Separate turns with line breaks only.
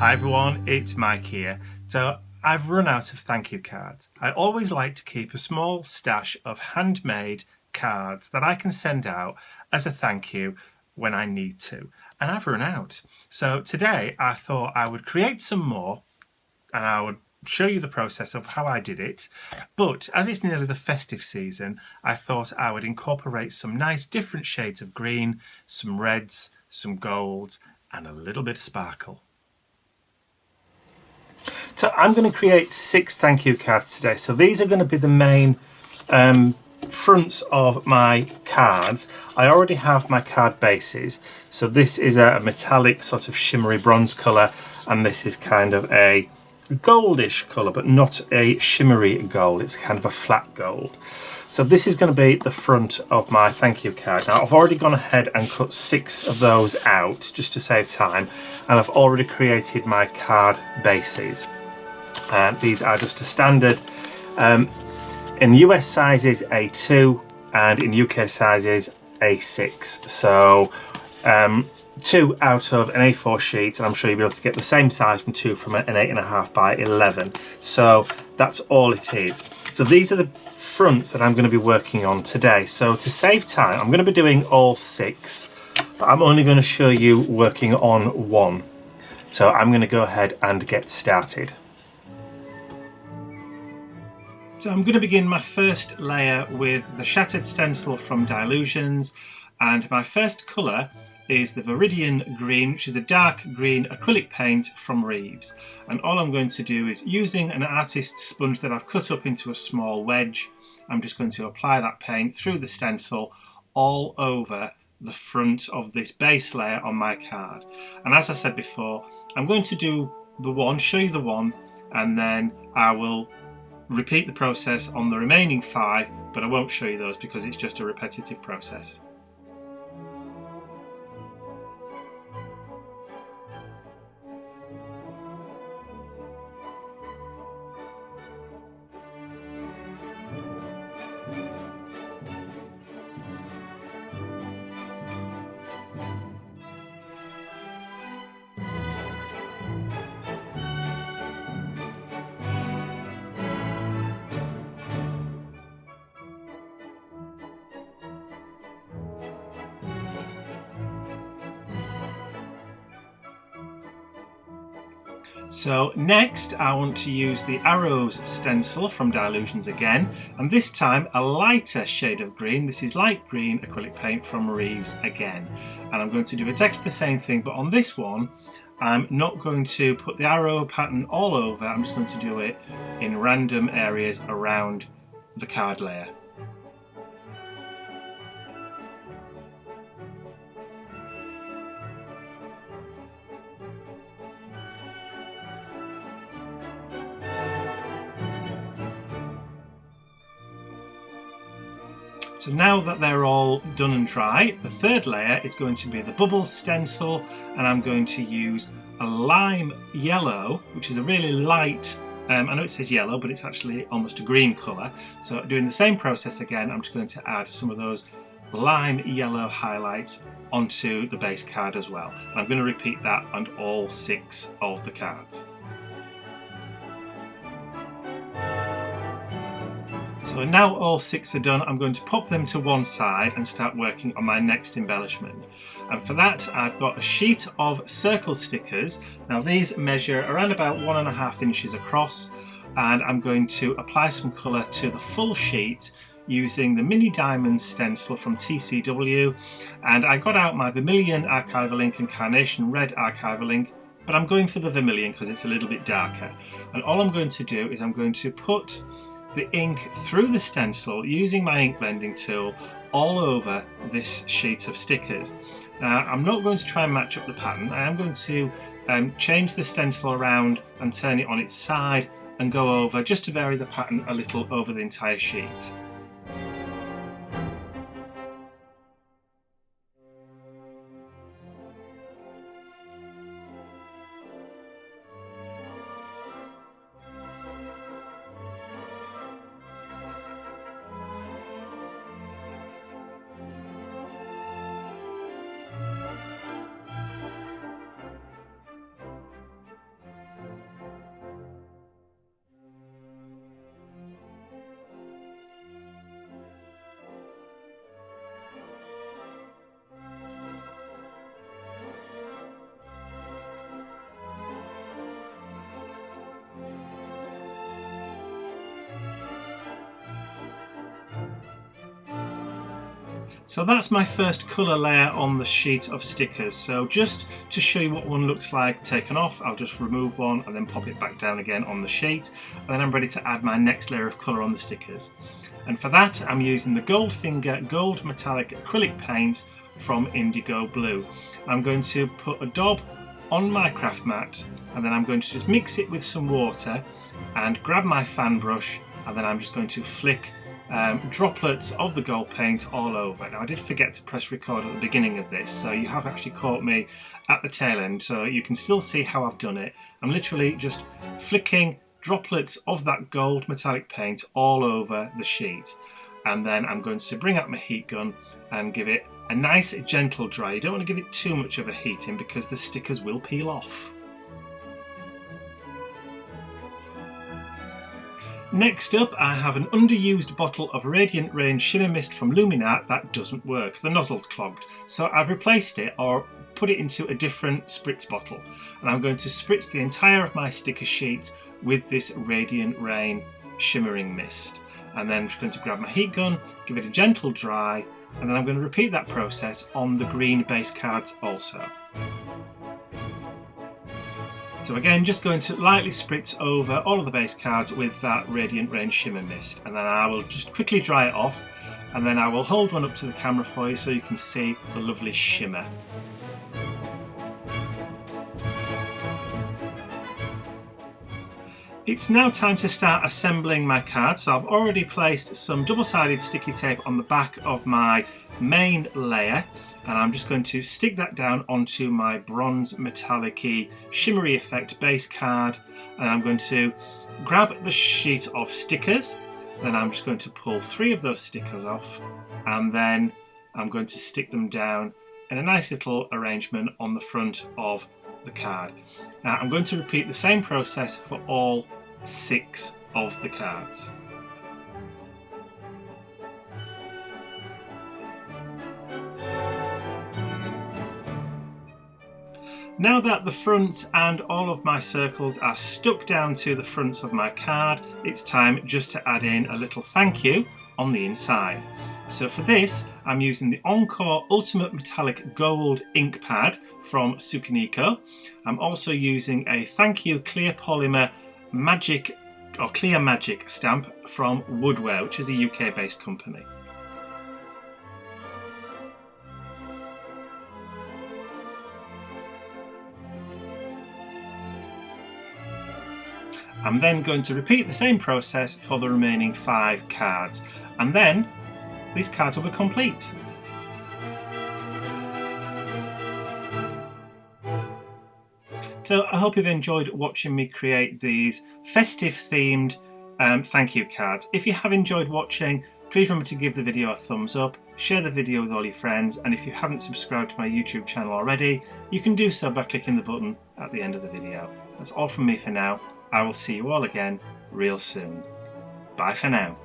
Hi everyone, it's Mike here. So I've run out of thank you cards. I always like to keep a small stash of handmade cards that I can send out as a thank you when I need to. And I've run out. So today I thought I would create some more and I would show you the process of how I did it. But as it's nearly the festive season, I thought I would incorporate some nice different shades of green, some reds, some golds, and a little bit of sparkle. So I'm going to create 6 thank you cards today. So these are going to be the main fronts of my cards. I already have my card bases. So this is a metallic sort of shimmery bronze colour, and this is kind of a goldish colour, but not a shimmery gold. It's kind of a flat gold. So this is going to be the front of my thank you card. Now I've already gone ahead and cut 6 of those out just to save time, and I've already created my card bases. And these are just a standard in US sizes A2 and in UK sizes A6. So 2 out of an A4 sheet, and I'm sure you'll be able to get the same size from 2 from an 8.5 by 11. So that's all it is. So these are the fronts that I'm going to be working on today. So to save time, I'm going to be doing all 6, but I'm only going to show you working on 1. So I'm going to go ahead and get started. So I'm going to begin my first layer with the Shattered Stencil from Dylusions, and my first colour is the Veridian green, which is a dark green acrylic paint from Reeves. And all I'm going to do is, using an artist's sponge that I've cut up into a small wedge, I'm just going to apply that paint through the stencil all over the front of this base layer on my card. And as I said before, I'm going to do the one, show you the one, and then I will repeat the process on the remaining 5, but I won't show you those because it's just a repetitive process. So next I want to use the Arrows stencil from Dylusions again, and this time a lighter shade of green. This is light green acrylic paint from Reeves again, and I'm going to do exactly the same thing, but on this one I'm not going to put the arrow pattern all over. I'm just going to do it in random areas around the card layer. So now that they're all done and dry, the third layer is going to be the bubble stencil, and I'm going to use a lime yellow, which is a really light, I know it says yellow, but it's actually almost a green colour. So doing the same process again, I'm just going to add some of those lime yellow highlights onto the base card as well. And I'm going to repeat that on all 6 of the cards. So now all 6 are done, I'm going to pop them to one side and start working on my next embellishment. And for that I've got a sheet of circle stickers. Now these measure around about 1.5 inches across, and I'm going to apply some colour to the full sheet using the mini diamond stencil from TCW. And I got out my Vermillion Archival ink and Carnation Red Archival ink, but I'm going for the Vermillion because it's a little bit darker. And all I'm going to do is I'm going to put the ink through the stencil using my ink blending tool all over this sheet of stickers. Now I'm not going to try and match up the pattern. I am going to change the stencil around and turn it on its side and go over just to vary the pattern a little over the entire sheet. So that's my first colour layer on the sheet of stickers. So just to show you what one looks like taken off, I'll just remove one and then pop it back down again on the sheet. And then I'm ready to add my next layer of colour on the stickers. And for that, I'm using the Goldfinger Gold Metallic Acrylic Paint from Indigo Blue. I'm going to put a daub on my craft mat, and then I'm going to just mix it with some water and grab my fan brush, and then I'm just going to flick droplets of the gold paint all over. Now I did forget to press record at the beginning of this, so you have actually caught me at the tail end, so you can still see how I've done it. I'm literally just flicking droplets of that gold metallic paint all over the sheet, and then I'm going to bring out my heat gun and give it a nice gentle dry. You don't want to give it too much of a heating because the stickers will peel off. Next up, I have an underused bottle of Radiant Rain Shimmer Mist from Luminarte that doesn't work. The nozzle's clogged. So I've replaced it or put it into a different spritz bottle. And I'm going to spritz the entire of my sticker sheet with this Radiant Rain Shimmering Mist. And then I'm just going to grab my heat gun, give it a gentle dry, and then I'm going to repeat that process on the green base cards also. So again, just going to lightly spritz over all of the base cards with that Radiant Rain Shimmer Mist, and then I will just quickly dry it off, and then I will hold one up to the camera for you so you can see the lovely shimmer. It's now time to start assembling my cards. So I've already placed some double-sided sticky tape on the back of my main layer, and I'm just going to stick that down onto my bronze metallic-y shimmery effect base card, and I'm going to grab the sheet of stickers, then I'm just going to pull 3 of those stickers off, and then I'm going to stick them down in a nice little arrangement on the front of the card. Now I'm going to repeat the same process for all 6 of the cards. Now that the fronts and all of my circles are stuck down to the front of my card, it's time just to add in a little thank you on the inside. So for this, I'm using the Encore Ultimate Metallic Gold ink pad from Tsukineko. I'm also using a thank you clear polymer magic or clear magic stamp from Woodware, which is a UK based company. I'm then going to repeat the same process for the remaining 5 cards, and then these cards will be complete. So I hope you've enjoyed watching me create these festive themed thank you cards. If you have enjoyed watching, please remember to give the video a thumbs up, share the video with all your friends, and if you haven't subscribed to my YouTube channel already, you can do so by clicking the button at the end of the video. That's all from me for now. I will see you all again real soon. Bye for now.